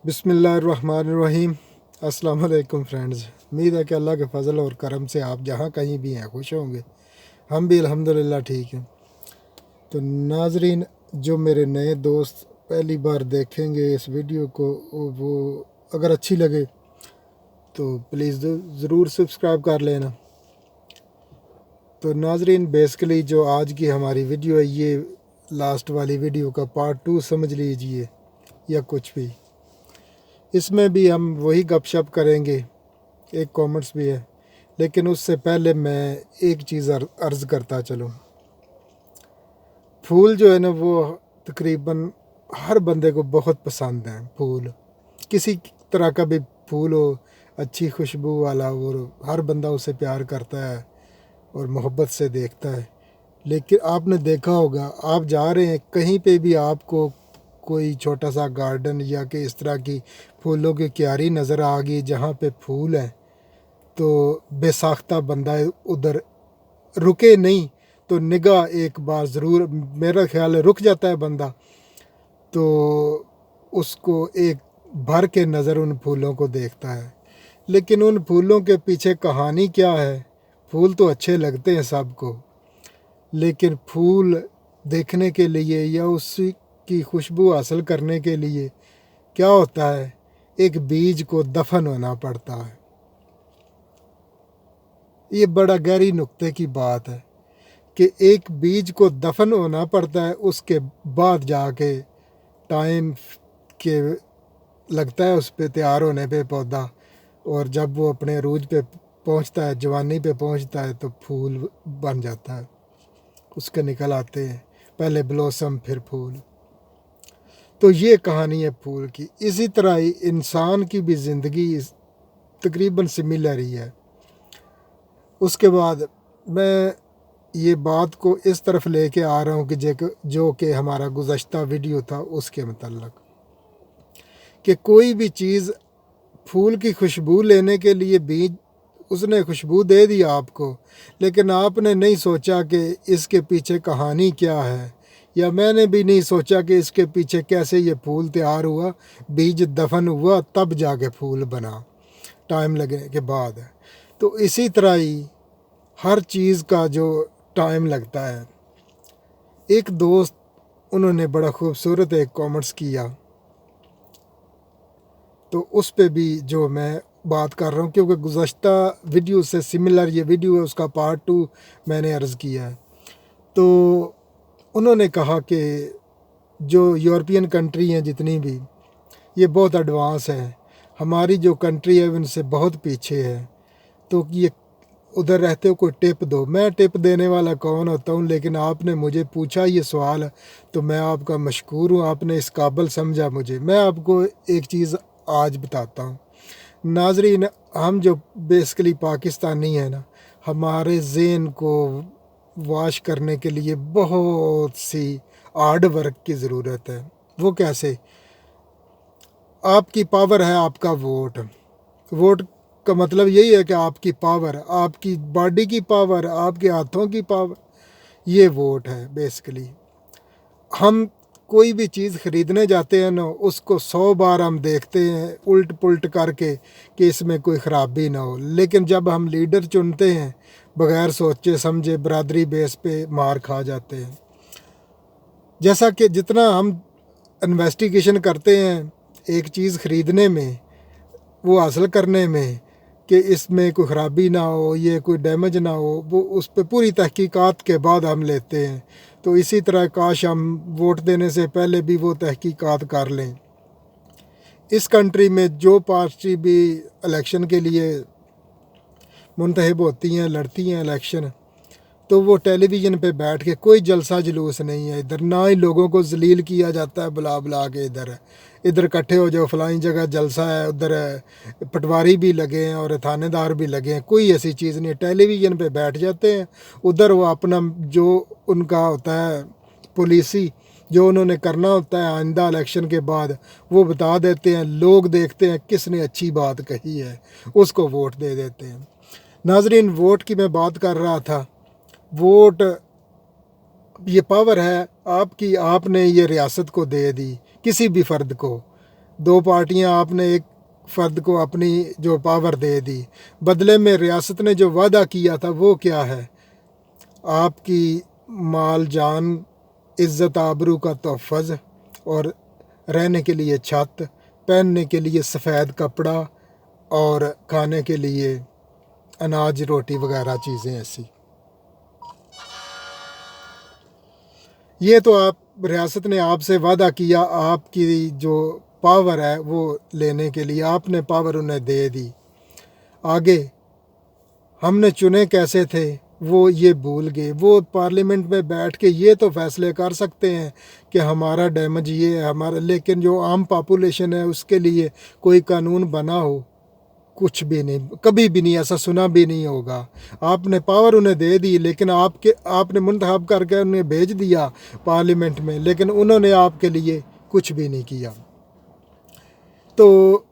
बिस्मिल्लाहिर्रहमानिर्रहीम। अस्सलाम वालेकुम फ्रेंड्स। उम्मीद है कि अल्लाह के फ़ज़ल और करम से आप जहाँ कहीं भी हैं खुश होंगे। हम भी अल्हम्दुलिल्लाह ठीक हैं। तो नाज़रीन, जो मेरे नए दोस्त पहली बार देखेंगे इस वीडियो को, वो अगर अच्छी लगे तो प्लीज़ ज़रूर सब्सक्राइब कर लेना। तो नाज़रीन, बेसिकली जो आज की हमारी वीडियो है, ये लास्ट वाली वीडियो का पार्ट 2 समझ लीजिए या कुछ भी। इसमें भी हम वही गपशप करेंगे, एक कॉमेंट्स भी है, लेकिन उससे पहले मैं एक चीज़ अर्ज़ करता चलूँ। फूल जो है ना, वो तकरीबन हर बंदे को बहुत पसंद है। फूल किसी तरह का भी फूल हो, अच्छी खुशबू वाला, और हर बंदा उसे प्यार करता है और मोहब्बत से देखता है। लेकिन आपने देखा होगा, आप जा रहे हैं कहीं पे भी, आपको कोई छोटा सा गार्डन या कि इस तरह की फूलों की क्यारी नज़र आ गई जहाँ पे फूल हैं, तो बेसाख्ता बंदा उधर रुके नहीं तो निगाह एक बार ज़रूर, मेरा ख्याल है, रुक जाता है बंदा, तो उसको एक भर के नज़र उन फूलों को देखता है। लेकिन उन फूलों के पीछे कहानी क्या है? फूल तो अच्छे लगते हैं सबको, लेकिन फूल देखने के लिए या उसी की खुशबू हासिल करने के लिए क्या होता है, एक बीज को दफन होना पड़ता है। ये बड़ा गहरी नुक्ते की बात है कि एक बीज को दफन होना पड़ता है, उसके बाद जाके टाइम के लगता है उस पे तैयार होने पे पौधा, और जब वो अपने अरूज पे पहुंचता है, जवानी पे पहुंचता है, तो फूल बन जाता है, उसके निकल आते हैं पहले ब्लॉसम फिर फूल। तो ये कहानी है फूल की। इसी तरह ही इंसान की भी ज़िंदगी तकरीबन सिमिलर ही है। उसके बाद मैं ये बात को इस तरफ लेके आ रहा हूँ कि जो कि हमारा गुज़श्ता वीडियो था उसके मतलब, कि कोई भी चीज़, फूल की खुशबू लेने के लिए बीज, उसने खुशबू दे दी आपको, लेकिन आपने नहीं सोचा कि इसके पीछे कहानी क्या है, या मैंने भी नहीं सोचा कि इसके पीछे कैसे ये फूल तैयार हुआ, बीज दफन हुआ, तब जाके फूल बना, टाइम लगने के बाद। तो इसी तरह ही हर चीज़ का जो टाइम लगता है। एक दोस्त, उन्होंने बड़ा खूबसूरत एक कमेंट्स किया, तो उस पे भी जो मैं बात कर रहा हूँ, क्योंकि गुज़श्ता वीडियो से सिमिलर ये वीडियो है, उसका पार्ट 2 मैंने अर्ज़ किया है। तो उन्होंने कहा कि जो यूरोपियन कंट्री हैं जितनी भी, ये बहुत एडवांस हैं, हमारी जो कंट्री है उनसे बहुत पीछे है, तो ये उधर रहते हो, कोई टिप दो। मैं टिप देने वाला कौन होता हूँ, लेकिन आपने मुझे पूछा ये सवाल, तो मैं आपका मशकूर हूँ, आपने इस काबिल समझा मुझे। मैं आपको एक चीज़ आज बताता हूँ नाजरीन। हम जो बेसिकली पाकिस्तानी हैं ना, हमारे ज़हन को वाश करने के लिए बहुत सी हार्ड वर्क की ज़रूरत है। वो कैसे? आपकी पावर है आपका वोट। वोट का मतलब यही है कि आपकी पावर, आपकी बॉडी की पावर, आपके हाथों की पावर, ये वोट है बेसिकली। हम कोई भी चीज़ ख़रीदने जाते हैं ना, उसको 100 बार हम देखते हैं उल्ट पुल्ट करके कि इसमें कोई ख़राबी ना हो, लेकिन जब हम लीडर चुनते हैं बग़ैर सोचे समझे, बरादरी बेस पे मार खा जाते हैं। जैसा कि जितना हम इन्वेस्टिगेशन करते हैं एक चीज़ ख़रीदने में, वो हासिल करने में, कि इसमें कोई ख़राबी ना हो, ये कोई डैमेज ना हो, वो उस पर पूरी तहकीकात के बाद हम लेते हैं। तो इसी तरह काश हम वोट देने से पहले भी वो तहकीकात कर लें। इस कंट्री में जो पार्टी भी इलेक्शन के लिए मुंतखब होती हैं, लड़ती हैं इलेक्शन, तो वो टेलीविज़न पे बैठ के, कोई जलसा जुलूस नहीं है इधर, ना ही लोगों को जलील किया जाता है बुला बुला के, इधर इकट्ठे हो जाओ, फ़लानी जगह जलसा है, उधर पटवारी भी लगे हैं और थानेदार भी लगे हैं, कोई ऐसी चीज़ नहीं। टेलीविज़न पे बैठ जाते हैं, उधर वो अपना जो उनका होता है पॉलिसी, जो उन्होंने करना होता है आइंदा इलेक्शन के बाद, वो बता देते हैं। लोग देखते हैं किसने अच्छी बात कही है, उसको वोट दे देते हैं। नाजरीन, वोट की मैं बात कर रहा था। वोट, ये पावर है आपकी, आपने ये रियासत को दे दी, किसी भी फ़र्द को, दो पार्टियां, आपने एक फ़र्द को अपनी जो पावर दे दी, बदले में रियासत ने जो वादा किया था वो क्या है? आपकी माल जान, इज़्ज़त आबरू का तहफ़्फ़ुज़, और रहने के लिए छत, पहनने के लिए सफ़ेद कपड़ा, और खाने के लिए अनाज रोटी वगैरह चीज़ें ऐसी। ये तो आप रियासत ने आपसे वादा किया, आपकी जो पावर है वो लेने के लिए आपने पावर उन्हें दे दी। आगे हमने चुने कैसे थे वो ये भूल गए। वो पार्लियामेंट में बैठ के ये तो फैसले कर सकते हैं कि हमारा डैमेज ये है हमारा, लेकिन जो आम पॉपुलेशन है उसके लिए कोई कानून बना हो, कुछ भी नहीं, कभी भी नहीं, ऐसा सुना भी नहीं होगा। आपने पावर उन्हें दे दी, लेकिन आपने मुंतखब करके उन्हें भेज दिया पार्लियामेंट में, लेकिन उन्होंने आपके लिए कुछ भी नहीं किया। तो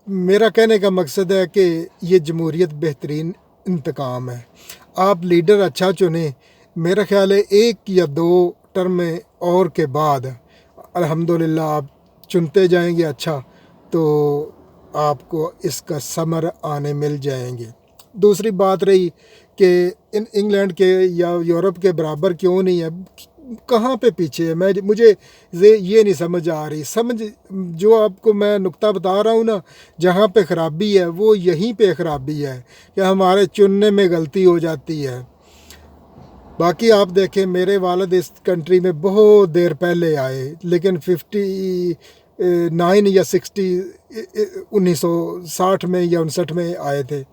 मेरा कहने का मकसद है कि ये जमहूरियत बेहतरीन इंतकाम है। आप लीडर अच्छा चुने, मेरा ख्याल है 1 या 2 टर्म में और के बाद अल्हम्दुलिल्लाह आप चुनते जाएंगे अच्छा, तो आपको इसका समर आने मिल जाएंगे। दूसरी बात रही कि इंग्लैंड के या यूरोप के बराबर क्यों नहीं है, कहाँ पे पीछे है, मुझे ये नहीं समझ आ रही। जो आपको मैं नुक्ता बता रहा हूँ ना, जहाँ पे ख़राबी है वो यहीं पे ख़राबी है कि हमारे चुनने में गलती हो जाती है। बाकी आप देखें, मेरे वालिद इस कंट्री में बहुत देर पहले आए, लेकिन 59 या 1960 में या 59 में आए थे।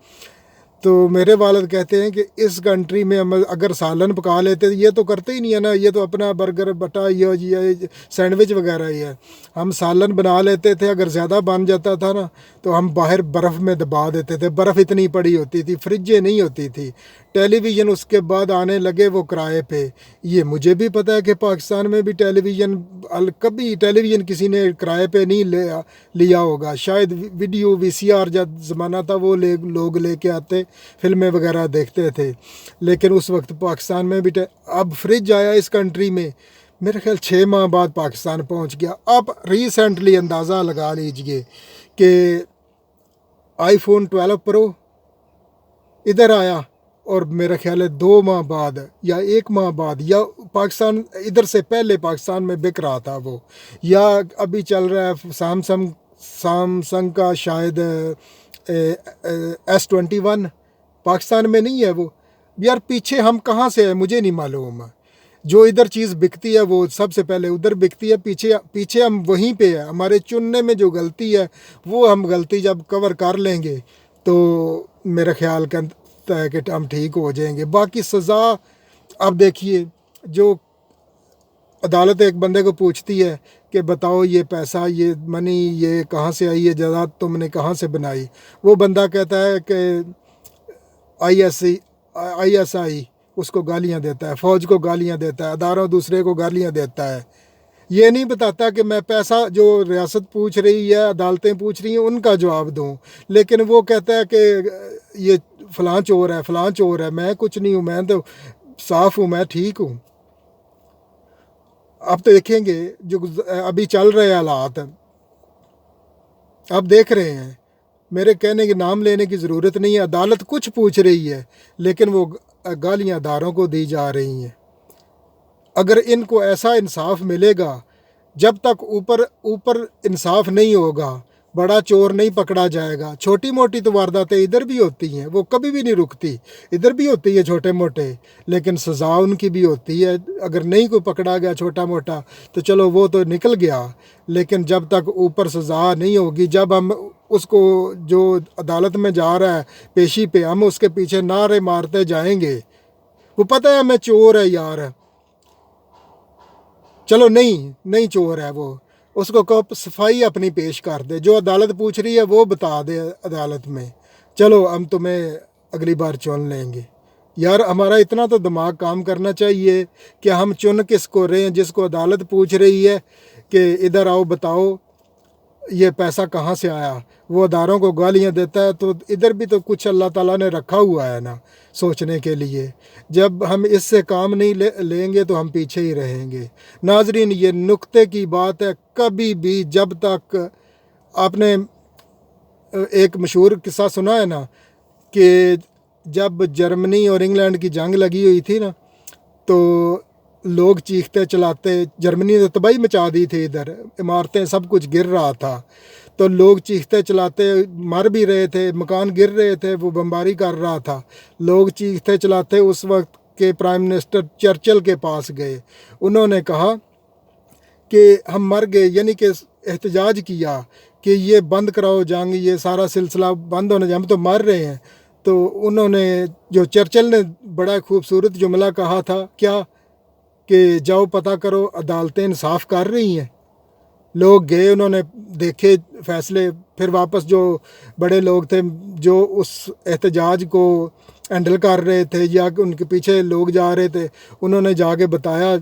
तो मेरे वालिद कहते हैं कि इस कंट्री में हम अगर सालन पका लेते, ये तो करते ही नहीं है ना, ये तो अपना बर्गर बटा ये सैंडविच वगैरह ही है। हम सालन बना लेते थे, अगर ज़्यादा बन जाता था ना तो हम बाहर बर्फ़ में दबा देते थे। बर्फ़ इतनी पड़ी होती थी, फ्रिजें नहीं होती थी। टेलीविज़न उसके बाद आने लगे वो किराए पे। ये मुझे भी पता है कि पाकिस्तान में भी कभी टेलीविज़न किसी ने किराए पे नहीं लिया होगा। शायद वीडियो VCR जब ज़माना था वो लोग लेके आते, फिल्में वगैरह देखते थे। लेकिन उस वक्त पाकिस्तान में भी अब फ्रिज आया इस कंट्री में, मेरे ख्याल 6 माह बाद पाकिस्तान पहुंच गया। अब रिसेंटली अंदाज़ा लगा लीजिए कि iPhone 12 Pro इधर आया, और मेरा ख्याल है 2 माह बाद या 1 माह बाद, या पाकिस्तान इधर से पहले पाकिस्तान में बिक रहा था वो, या अभी चल रहा है सैमसंग का शायद S21, पाकिस्तान में नहीं है वो। यार पीछे हम कहाँ से है मुझे नहीं मालूम। जो इधर चीज़ बिकती है वो सबसे पहले उधर बिकती है, पीछे हम वहीं पे है। हमारे चुनने में जो गलती है वो हम गलती जब कवर कर लेंगे तो मेरा ख्याल करता है कि हम ठीक हो जाएंगे। बाकी सज़ा, अब देखिए, जो अदालत एक बंदे को पूछती है कि बताओ ये पैसा, ये मनी, ये कहाँ से आई, ये जायदाद तुमने कहाँ से बनाई, वो बंदा कहता है कि ISI उसको गालियाँ देता है, फ़ौज को गालियाँ देता है, अदारों दूसरे को गालियाँ देता है। ये नहीं बताता कि मैं पैसा जो रियासत पूछ रही है, अदालतें पूछ रही हैं, उनका जवाब दूँ। लेकिन वो कहता है कि ये फ़लाँ चोर है, फ़लाँ चोर है। मैं कुछ नहीं हूँ, मैं तो साफ़ हूँ, मैं ठीक हूँ। आप तो देखेंगे जो अभी चल रहे हालात, आप देख रहे हैं। मेरे कहने के नाम लेने की ज़रूरत नहीं है। अदालत कुछ पूछ रही है लेकिन वो गालियाँ अदारों को दी जा रही हैं। अगर इनको ऐसा इंसाफ मिलेगा, जब तक ऊपर इंसाफ नहीं होगा, बड़ा चोर नहीं पकड़ा जाएगा। छोटी मोटी तो वारदातें इधर भी होती हैं, वो कभी भी नहीं रुकती, इधर भी होती है छोटे मोटे, लेकिन सज़ा उनकी भी होती है। अगर नहीं कोई पकड़ा गया छोटा मोटा तो चलो वो तो निकल गया, लेकिन जब तक ऊपर सज़ा नहीं होगी, जब हम उसको जो अदालत में जा रहा है पेशी पे, हम उसके पीछे नारे मारते जाएंगे, वो पता है हमें चोर है यार, चलो नहीं चोर है वो, उसको कहो सफाई अपनी पेश कर दे, जो अदालत पूछ रही है वो बता दे अदालत में, चलो हम तुम्हें अगली बार चुन लेंगे। यार हमारा इतना तो दिमाग काम करना चाहिए कि हम चुन किसको रहे हैं, जिसको अदालत पूछ रही है कि इधर आओ बताओ ये पैसा कहाँ से आया, वो अदारों को गालियाँ देता है। तो इधर भी तो कुछ अल्लाह ताला ने रखा हुआ है ना सोचने के लिए। जब हम इससे काम नहीं लेंगे तो हम पीछे ही रहेंगे। नाजरीन, ये नुक्ते की बात है, कभी भी जब तक آپ نے ایک مشہور قصہ سنا ہے نا کہ جب جرمنی اور انگلینڈ کی جنگ لگی ہوئی تھی نا تو لوگ چیختے چلاتے، جرمنی نے تباہی مچا دی تھی، ادھر عمارتیں سب کچھ گر رہا تھا، تو لوگ چیختے چلاتے مر بھی رہے تھے، مکان گر رہے تھے، وہ بمباری کر رہا تھا، لوگ چیختے چلاتے اس وقت کے پرائم منسٹر چرچل کے پاس گئے. انہوں نے کہا کہ ہم مر گئے، یعنی کہ احتجاج کیا کہ یہ بند کراؤ جنگ، یہ سارا سلسلہ بند ہونا چاہیے، ہم تو مر رہے ہیں. تو انہوں نے، جو چرچل نے بڑا خوبصورت جملہ کہا تھا، کیا کہ جاؤ پتہ کرو عدالتیں انصاف کر رہی ہیں. لوگ گئے، انہوں نے دیکھے فیصلے، پھر واپس جو بڑے لوگ تھے جو اس احتجاج کو ہینڈل کر رہے تھے یا ان کے پیچھے لوگ جا رہے تھے، انہوں نے جا کے بتایا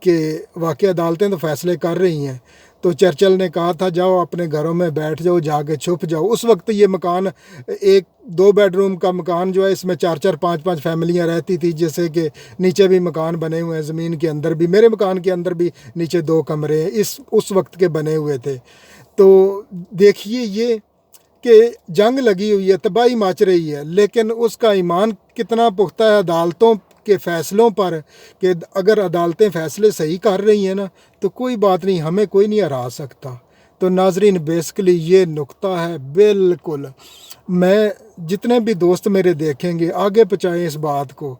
کہ واقعی عدالتیں تو فیصلے کر رہی ہیں. تو چرچل نے کہا تھا جاؤ اپنے گھروں میں بیٹھ جاؤ، جا کے چھپ جاؤ. اس وقت یہ مکان ایک 2 بیڈ روم کا مکان جو ہے، اس میں 4 5 فیملیاں رہتی تھی، جیسے کہ نیچے بھی مکان بنے ہوئے ہیں، زمین کے اندر بھی، میرے مکان کے اندر بھی نیچے 2 کمرے ہیں، اس وقت کے بنے ہوئے تھے. تو دیکھیے یہ کہ جنگ لگی ہوئی ہے، تباہی مچ رہی ہے، لیکن اس کا ایمان کتنا پختہ ہے عدالتوں کے فیصلوں پر، کہ اگر عدالتیں فیصلے صحیح کر رہی ہیں نا تو کوئی بات نہیں، ہمیں کوئی نہیں ہرا سکتا. تو ناظرین بیسکلی یہ نقطہ ہے. بالکل میں جتنے بھی دوست میرے دیکھیں گے آگے پہنچائیں اس بات کو.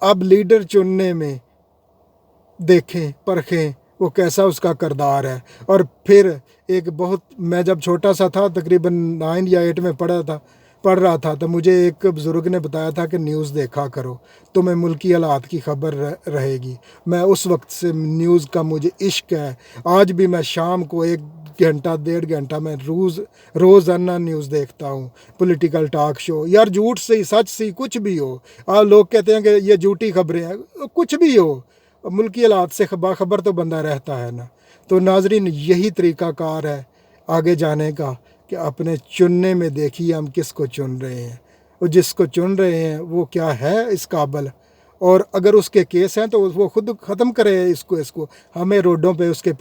اب لیڈر چننے میں دیکھیں پرکھیں وہ کیسا اس کا کردار ہے. اور پھر ایک بہت، میں جب چھوٹا سا تھا تقریباً 9 یا 8 میں پڑھ رہا تھا تو مجھے ایک بزرگ نے بتایا تھا کہ نیوز دیکھا کرو، تمہیں ملکی حالات کی خبر رہے گی. میں اس وقت سے نیوز کا مجھے عشق ہے. آج بھی میں شام کو 1 گھنٹہ 1.5 گھنٹہ میں روزانہ نیوز دیکھتا ہوں. پولیٹیکل ٹاک شو، یار جھوٹ سے سچ سے کچھ بھی ہو، لوگ کہتے ہیں کہ یہ جھوٹی خبریں ہیں، کچھ بھی ہو، ملکی حالات سے باخبر تو بندہ رہتا ہے نا. تو ناظرین یہی طریقہ کار ہے آگے جانے کا، کہ اپنے چننے میں دیکھیے ہم کس کو چن رہے ہیں، اور جس کو چن رہے ہیں وہ کیا ہے اس قابل، اور اگر اس کے کیس ہیں تو وہ خود ختم کرے اس کو. ہمیں روڈوں پہ اس کے